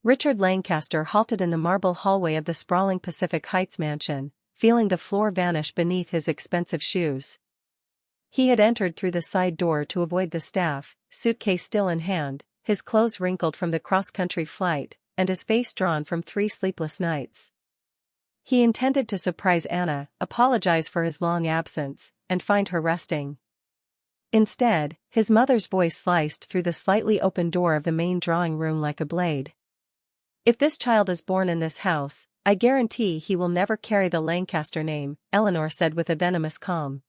Richard Lancaster halted in the marble hallway of the sprawling Pacific Heights mansion, feeling the floor vanish beneath his expensive shoes. He had entered through the side door to avoid the staff, suitcase still in hand, his clothes wrinkled from the cross-country flight, and his face drawn from 3 sleepless nights. He intended to surprise Anna, apologize for his long absence, and find her resting. Instead, his mother's voice sliced through the slightly open door of the main drawing room like a blade. "If this child is born in this house, I guarantee he will never carry the Lancaster name," Eleanor said with a venomous calm.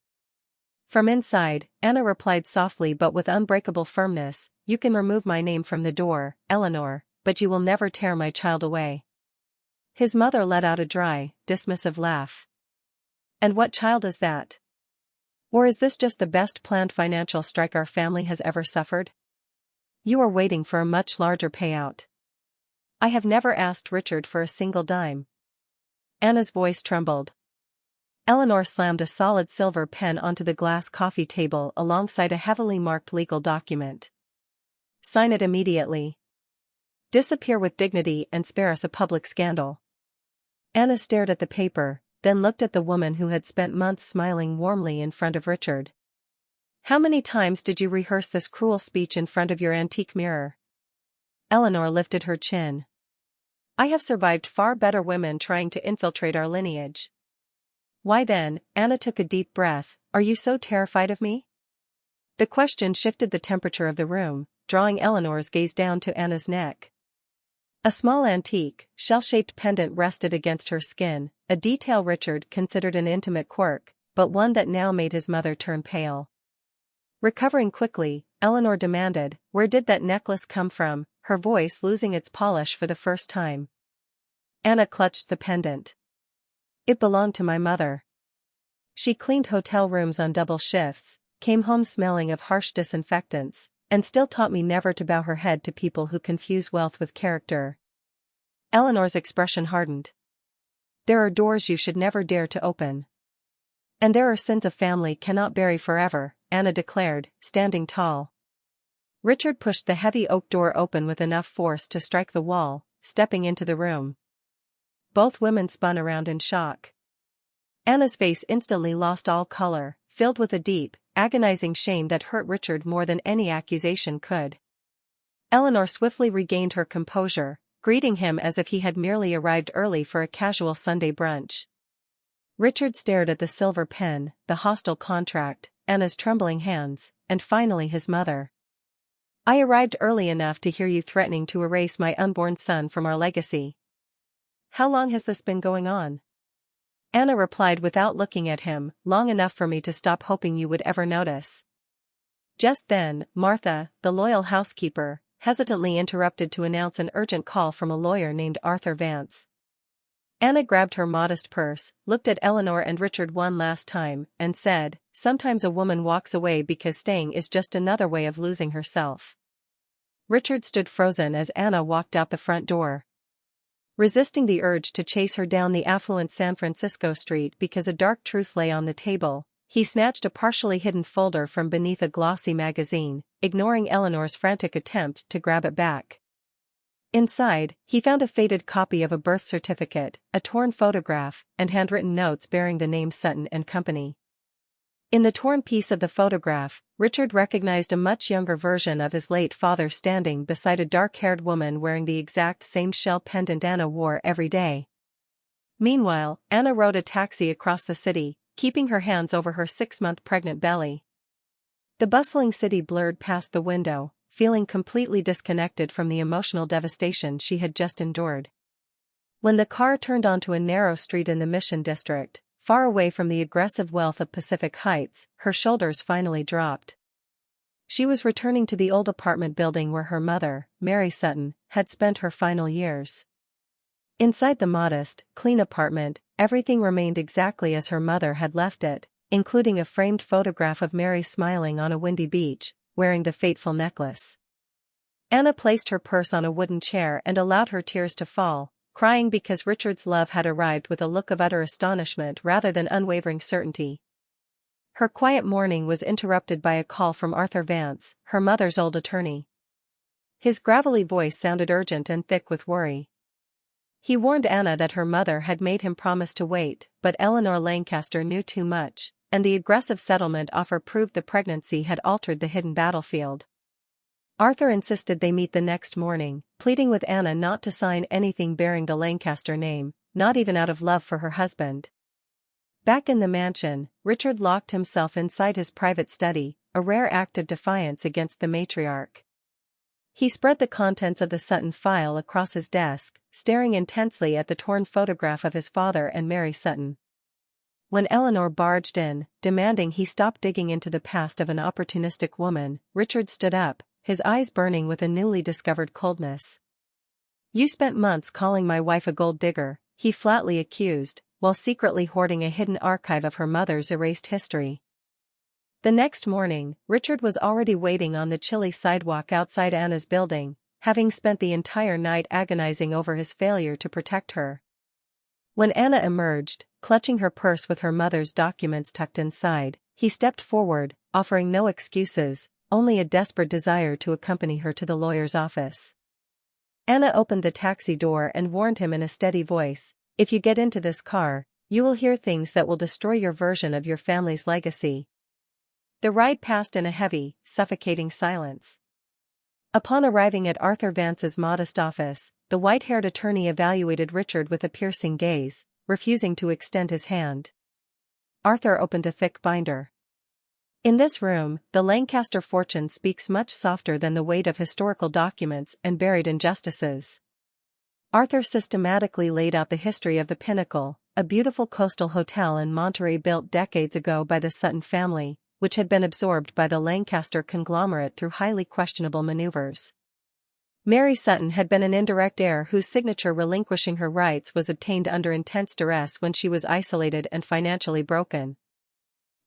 From inside, Anna replied softly but with unbreakable firmness, "You can remove my name from the door, Eleanor, but you will never tear my child away." His mother let out a dry, dismissive laugh. "And what child is that? Or is this just the best planned financial strike our family has ever suffered? You are waiting for a much larger payout." "I have never asked Richard for a single dime." Anna's voice trembled. Eleanor slammed a solid silver pen onto the glass coffee table alongside a heavily marked legal document. "Sign it immediately. Disappear with dignity and spare us a public scandal." Anna stared at the paper, then looked at the woman who had spent months smiling warmly in front of Richard. "How many times did you rehearse this cruel speech in front of your antique mirror?" Eleanor lifted her chin. "I have survived far better women trying to infiltrate our lineage." "Why then," Anna took a deep breath, "are you so terrified of me?" The question shifted the temperature of the room, drawing Eleanor's gaze down to Anna's neck. A small antique, shell-shaped pendant rested against her skin, a detail Richard considered an intimate quirk, but one that now made his mother turn pale. Recovering quickly, Eleanor demanded, "Where did that necklace come from?" her voice losing its polish for the first time. Anna clutched the pendant. "It belonged to my mother. She cleaned hotel rooms on double shifts, came home smelling of harsh disinfectants, and still taught me never to bow her head to people who confuse wealth with character." Eleanor's expression hardened. "There are doors you should never dare to open. And there are sins a family cannot bury forever," Anna declared, standing tall. Richard pushed the heavy oak door open with enough force to strike the wall, stepping into the room. Both women spun around in shock. Anna's face instantly lost all color, filled with a deep, agonizing shame that hurt Richard more than any accusation could. Eleanor swiftly regained her composure, greeting him as if he had merely arrived early for a casual Sunday brunch. Richard stared at the silver pen, the hostile contract, Anna's trembling hands, and finally his mother. "I arrived early enough to hear you threatening to erase my unborn son from our legacy." "How long has this been going on?" Anna replied without looking at him, "Long enough for me to stop hoping you would ever notice." Just then, Martha, the loyal housekeeper, hesitantly interrupted to announce an urgent call from a lawyer named Arthur Vance. Anna grabbed her modest purse, looked at Eleanor and Richard one last time, and said, "Sometimes a woman walks away because staying is just another way of losing herself." Richard stood frozen as Anna walked out the front door. Resisting the urge to chase her down the affluent San Francisco street because a dark truth lay on the table, he snatched a partially hidden folder from beneath a glossy magazine, ignoring Eleanor's frantic attempt to grab it back. Inside, he found a faded copy of a birth certificate, a torn photograph, and handwritten notes bearing the name Sutton and Company. In the torn piece of the photograph, Richard recognized a much younger version of his late father standing beside a dark-haired woman wearing the exact same shell pendant Anna wore every day. Meanwhile, Anna rode a taxi across the city, keeping her hands over her 6-month pregnant belly. The bustling city blurred past the window, feeling completely disconnected from the emotional devastation she had just endured. When the car turned onto a narrow street in the Mission District, far away from the aggressive wealth of Pacific Heights, her shoulders finally dropped. She was returning to the old apartment building where her mother, Mary Sutton, had spent her final years. Inside the modest, clean apartment, everything remained exactly as her mother had left it, including a framed photograph of Mary smiling on a windy beach, wearing the fateful necklace. Anna placed her purse on a wooden chair and allowed her tears to fall, crying because Richard's love had arrived with a look of utter astonishment rather than unwavering certainty. Her quiet morning was interrupted by a call from Arthur Vance, her mother's old attorney. His gravelly voice sounded urgent and thick with worry. He warned Anna that her mother had made him promise to wait, but Eleanor Lancaster knew too much, and the aggressive settlement offer proved the pregnancy had altered the hidden battlefield. Arthur insisted they meet the next morning, pleading with Anna not to sign anything bearing the Lancaster name, not even out of love for her husband. Back in the mansion, Richard locked himself inside his private study, a rare act of defiance against the matriarch. He spread the contents of the Sutton file across his desk, staring intensely at the torn photograph of his father and Mary Sutton. When Eleanor barged in, demanding he stop digging into the past of an opportunistic woman, Richard stood up, his eyes burning with a newly discovered coldness. "You spent months calling my wife a gold digger," he flatly accused, while secretly hoarding a hidden archive of her mother's erased history. The next morning, Richard was already waiting on the chilly sidewalk outside Anna's building, having spent the entire night agonizing over his failure to protect her. When Anna emerged, clutching her purse with her mother's documents tucked inside, he stepped forward, offering no excuses, only a desperate desire to accompany her to the lawyer's office. Anna opened the taxi door and warned him in a steady voice, "If you get into this car, you will hear things that will destroy your version of your family's legacy." The ride passed in a heavy, suffocating silence. Upon arriving at Arthur Vance's modest office, the white-haired attorney evaluated Richard with a piercing gaze, refusing to extend his hand. Arthur opened a thick binder. "In this room, the Lancaster fortune speaks much softer than the weight of historical documents and buried injustices." Arthur systematically laid out the history of the Pinnacle, a beautiful coastal hotel in Monterey built decades ago by the Sutton family, which had been absorbed by the Lancaster conglomerate through highly questionable maneuvers. Mary Sutton had been an indirect heir whose signature relinquishing her rights was obtained under intense duress when she was isolated and financially broken.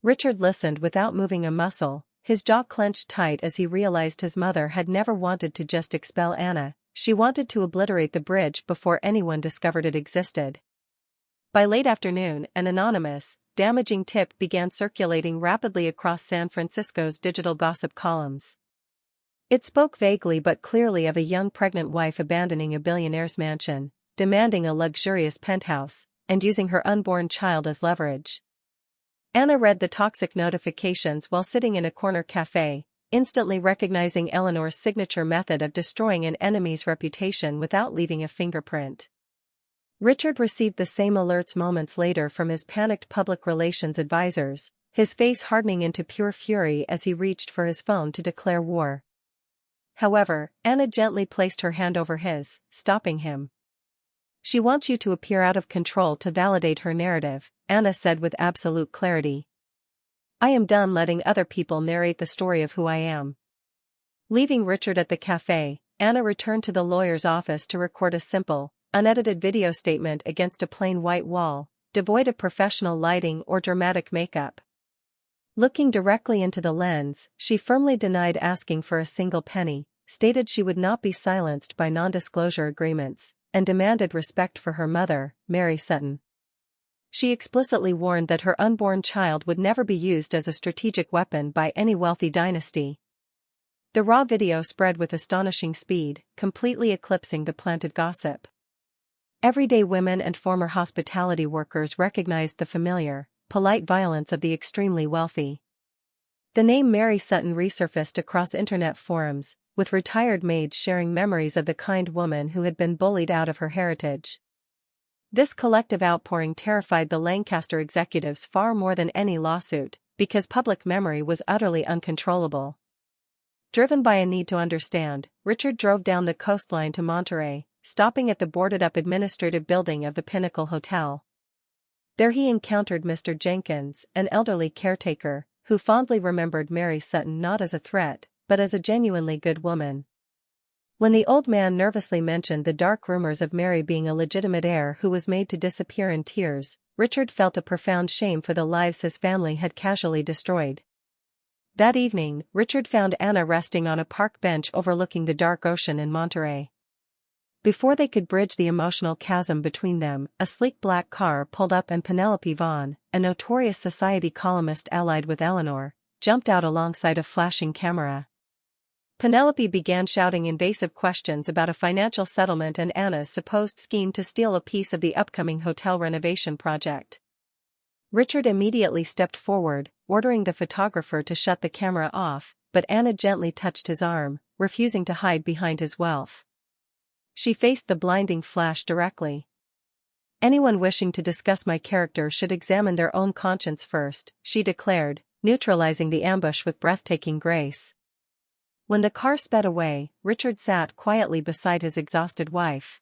Richard listened without moving a muscle, his jaw clenched tight as he realized his mother had never wanted to just expel Anna, she wanted to obliterate the bridge before anyone discovered it existed. By late afternoon, an anonymous, damaging tip began circulating rapidly across San Francisco's digital gossip columns. It spoke vaguely but clearly of a young pregnant wife abandoning a billionaire's mansion, demanding a luxurious penthouse, and using her unborn child as leverage. Anna read the toxic notifications while sitting in a corner cafe, instantly recognizing Eleanor's signature method of destroying an enemy's reputation without leaving a fingerprint. Richard received the same alerts moments later from his panicked public relations advisors, his face hardening into pure fury as he reached for his phone to declare war. However, Anna gently placed her hand over his, stopping him. "She wants you to appear out of control to validate her narrative," Anna said with absolute clarity. "I am done letting other people narrate the story of who I am." Leaving Richard at the cafe, Anna returned to the lawyer's office to record a simple, unedited video statement against a plain white wall, devoid of professional lighting or dramatic makeup. Looking directly into the lens, she firmly denied asking for a single penny, stated she would not be silenced by non-disclosure agreements, and demanded respect for her mother, Mary Sutton. She explicitly warned that her unborn child would never be used as a strategic weapon by any wealthy dynasty. The raw video spread with astonishing speed, completely eclipsing the planted gossip. Everyday women and former hospitality workers recognized the familiar, polite violence of the extremely wealthy. The name Mary Sutton resurfaced across internet forums, with retired maids sharing memories of the kind woman who had been bullied out of her heritage. This collective outpouring terrified the Lancaster executives far more than any lawsuit, because public memory was utterly uncontrollable. Driven by a need to understand, Richard drove down the coastline to Monterey, stopping at the boarded-up administrative building of the Pinnacle Hotel. There he encountered Mr. Jenkins, an elderly caretaker, who fondly remembered Mary Sutton not as a threat, but as a genuinely good woman. When the old man nervously mentioned the dark rumors of Mary being a legitimate heir who was made to disappear in tears, Richard felt a profound shame for the lives his family had casually destroyed. That evening, Richard found Anna resting on a park bench overlooking the dark ocean in Monterey. Before they could bridge the emotional chasm between them, a sleek black car pulled up and Penelope Vaughn, a notorious society columnist allied with Eleanor, jumped out alongside a flashing camera. Penelope began shouting invasive questions about a financial settlement and Anna's supposed scheme to steal a piece of the upcoming hotel renovation project. Richard immediately stepped forward, ordering the photographer to shut the camera off, but Anna gently touched his arm, refusing to hide behind his wealth. She faced the blinding flash directly. "Anyone wishing to discuss my character should examine their own conscience first," she declared, neutralizing the ambush with breathtaking grace. When the car sped away, Richard sat quietly beside his exhausted wife.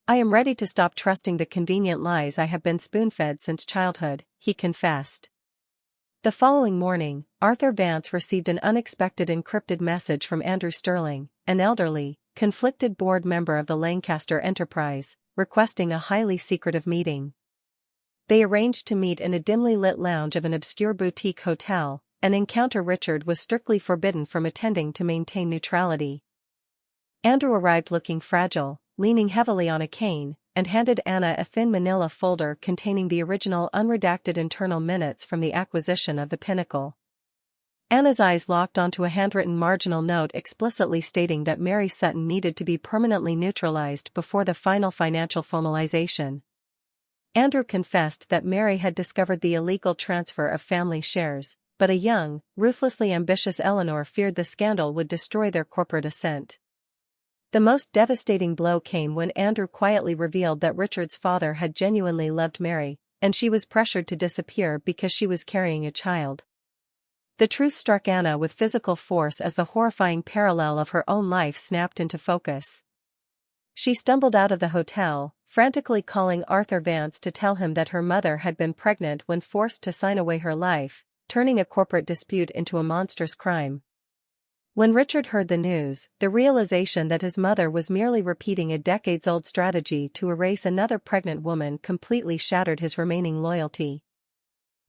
"I am ready to stop trusting the convenient lies I have been spoon-fed since childhood," he confessed. The following morning, Arthur Vance received an unexpected encrypted message from Andrew Sterling, an elderly, conflicted board member of the Lancaster enterprise, requesting a highly secretive meeting. They arranged to meet in a dimly lit lounge of an obscure boutique hotel, an encounter Richard was strictly forbidden from attending to maintain neutrality. Andrew arrived looking fragile, leaning heavily on a cane, and handed Anna a thin manila folder containing the original unredacted internal minutes from the acquisition of the Pinnacle. Anna's eyes locked onto a handwritten marginal note explicitly stating that Mary Sutton needed to be permanently neutralized before the final financial formalization. Andrew confessed that Mary had discovered the illegal transfer of family shares, but a young, ruthlessly ambitious Eleanor feared the scandal would destroy their corporate ascent. The most devastating blow came when Andrew quietly revealed that Richard's father had genuinely loved Mary, and she was pressured to disappear because she was carrying a child. The truth struck Anna with physical force as the horrifying parallel of her own life snapped into focus. She stumbled out of the hotel, frantically calling Arthur Vance to tell him that her mother had been pregnant when forced to sign away her life, turning a corporate dispute into a monstrous crime. When Richard heard the news, the realization that his mother was merely repeating a decades-old strategy to erase another pregnant woman completely shattered his remaining loyalty.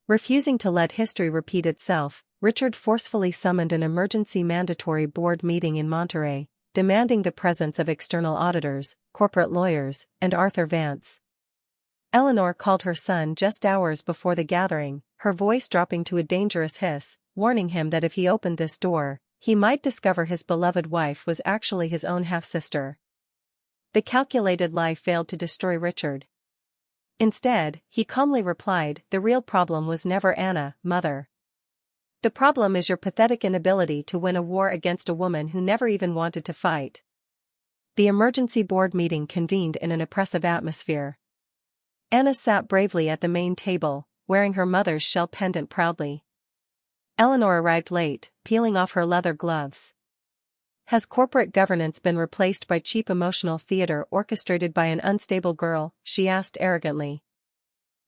Refusing to let history repeat itself, Richard forcefully summoned an emergency mandatory board meeting in Monterey, demanding the presence of external auditors, corporate lawyers, and Arthur Vance. Eleanor called her son just hours before the gathering, her voice dropping to a dangerous hiss, warning him that if he opened this door, he might discover his beloved wife was actually his own half-sister. The calculated lie failed to destroy Richard. Instead, he calmly replied, "The real problem was never Anna, Mother. The problem is your pathetic inability to win a war against a woman who never even wanted to fight." The emergency board meeting convened in an oppressive atmosphere. Anna sat bravely at the main table, wearing her mother's shell pendant proudly. Eleanor arrived late, peeling off her leather gloves. "Has corporate governance been replaced by cheap emotional theater orchestrated by an unstable girl?" she asked arrogantly.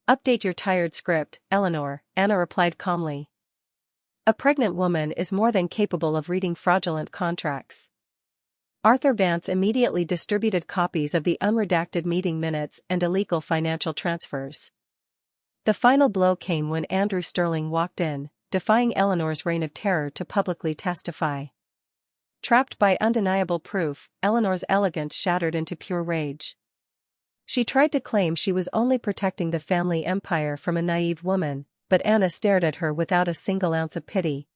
"Update your tired script, Eleanor," Anna replied calmly. "A pregnant woman is more than capable of reading fraudulent contracts." Arthur Vance immediately distributed copies of the unredacted meeting minutes and illegal financial transfers. The final blow came when Andrew Sterling walked in, defying Eleanor's reign of terror to publicly testify. Trapped by undeniable proof, Eleanor's elegance shattered into pure rage. She tried to claim she was only protecting the family empire from a naive woman, but Anna stared at her without a single ounce of pity.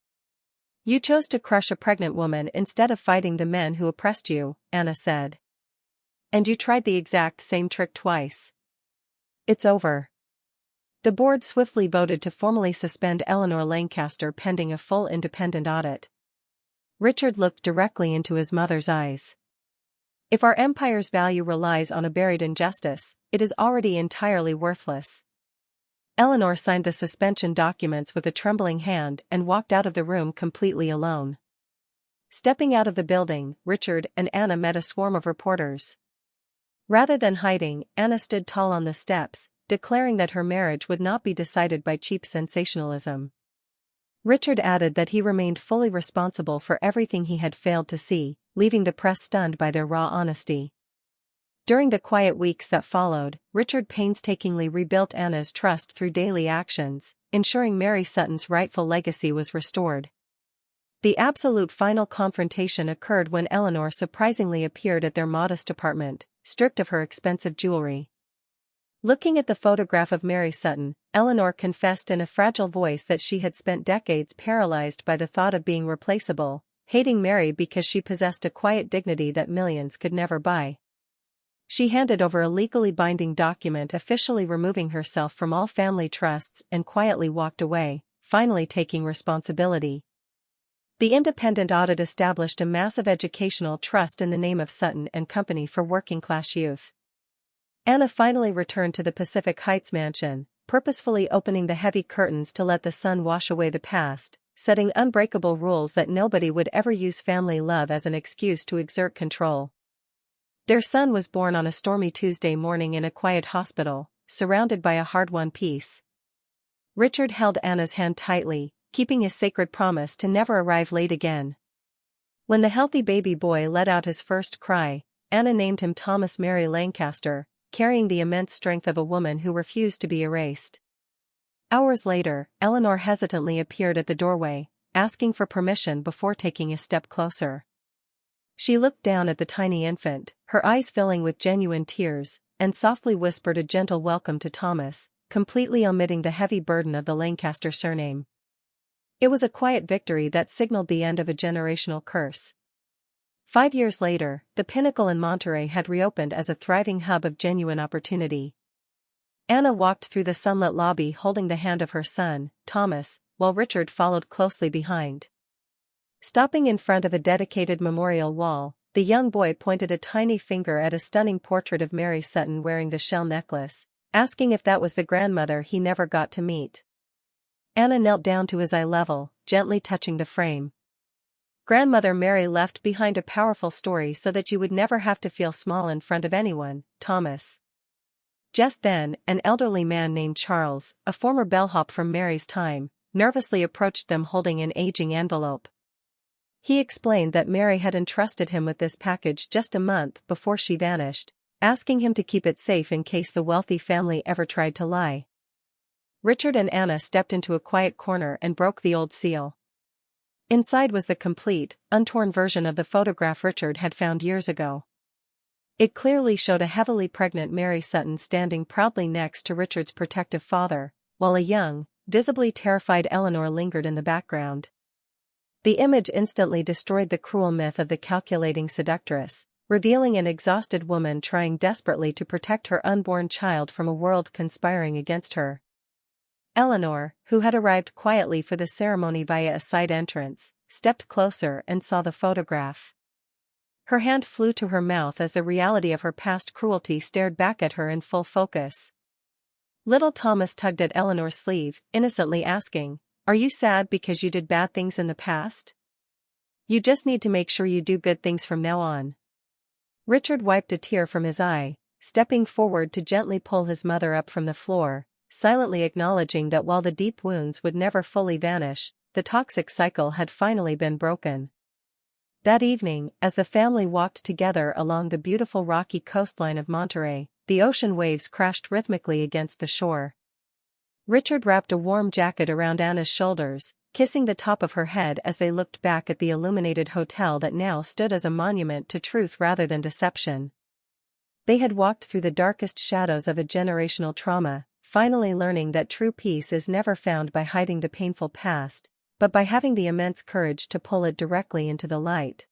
"You chose to crush a pregnant woman instead of fighting the men who oppressed you," Anna said. "And you tried the exact same trick twice. It's over." The board swiftly voted to formally suspend Eleanor Lancaster pending a full independent audit. Richard looked directly into his mother's eyes. "If our empire's value relies on a buried injustice, it is already entirely worthless." Eleanor signed the suspension documents with a trembling hand and walked out of the room completely alone. Stepping out of the building, Richard and Anna met a swarm of reporters. Rather than hiding, Anna stood tall on the steps, declaring that her marriage would not be decided by cheap sensationalism. Richard added that he remained fully responsible for everything he had failed to see, leaving the press stunned by their raw honesty. During the quiet weeks that followed, Richard painstakingly rebuilt Anna's trust through daily actions, ensuring Mary Sutton's rightful legacy was restored. The absolute final confrontation occurred when Eleanor surprisingly appeared at their modest apartment, stripped of her expensive jewelry. Looking at the photograph of Mary Sutton, Eleanor confessed in a fragile voice that she had spent decades paralyzed by the thought of being replaceable, hating Mary because she possessed a quiet dignity that millions could never buy. She handed over a legally binding document officially removing herself from all family trusts and quietly walked away, finally taking responsibility. The independent audit established a massive educational trust in the name of Sutton and Company for working-class youth. Anna finally returned to the Pacific Heights mansion, purposefully opening the heavy curtains to let the sun wash away the past, setting unbreakable rules that nobody would ever use family love as an excuse to exert control. Their son was born on a stormy Tuesday morning in a quiet hospital, surrounded by a hard-won peace. Richard held Anna's hand tightly, keeping his sacred promise to never arrive late again. When the healthy baby boy let out his first cry, Anna named him Thomas Mary Lancaster, carrying the immense strength of a woman who refused to be erased. Hours later, Eleanor hesitantly appeared at the doorway, asking for permission before taking a step closer. She looked down at the tiny infant, her eyes filling with genuine tears, and softly whispered a gentle welcome to Thomas, completely omitting the heavy burden of the Lancaster surname. It was a quiet victory that signaled the end of a generational curse. 5 years later, the Pinnacle in Monterey had reopened as a thriving hub of genuine opportunity. Anna walked through the sunlit lobby holding the hand of her son, Thomas, while Richard followed closely behind. Stopping in front of a dedicated memorial wall, the young boy pointed a tiny finger at a stunning portrait of Mary Sutton wearing the shell necklace, asking if that was the grandmother he never got to meet. Anna knelt down to his eye level, gently touching the frame. Grandmother Mary left behind a powerful story so that you would never have to feel small in front of anyone, Thomas. Just then, an elderly man named Charles, a former bellhop from Mary's time, nervously approached them holding an aging envelope. He explained that Mary had entrusted him with this package just a month before she vanished, asking him to keep it safe in case the wealthy family ever tried to lie. Richard and Anna stepped into a quiet corner and broke the old seal. Inside was the complete, untorn version of the photograph Richard had found years ago. It clearly showed a heavily pregnant Mary Sutton standing proudly next to Richard's protective father, while a young, visibly terrified Eleanor lingered in the background. The image instantly destroyed the cruel myth of the calculating seductress, revealing an exhausted woman trying desperately to protect her unborn child from a world conspiring against her. Eleanor, who had arrived quietly for the ceremony via a side entrance, stepped closer and saw the photograph. Her hand flew to her mouth as the reality of her past cruelty stared back at her in full focus. Little Thomas tugged at Eleanor's sleeve, innocently asking, "Are you sad because you did bad things in the past? You just need to make sure you do good things from now on." Richard wiped a tear from his eye, stepping forward to gently pull his mother up from the floor, silently acknowledging that while the deep wounds would never fully vanish, the toxic cycle had finally been broken. That evening, as the family walked together along the beautiful rocky coastline of Monterey, the ocean waves crashed rhythmically against the shore. Richard wrapped a warm jacket around Anna's shoulders, kissing the top of her head as they looked back at the illuminated hotel that now stood as a monument to truth rather than deception. They had walked through the darkest shadows of a generational trauma, finally learning that true peace is never found by hiding the painful past, but by having the immense courage to pull it directly into the light.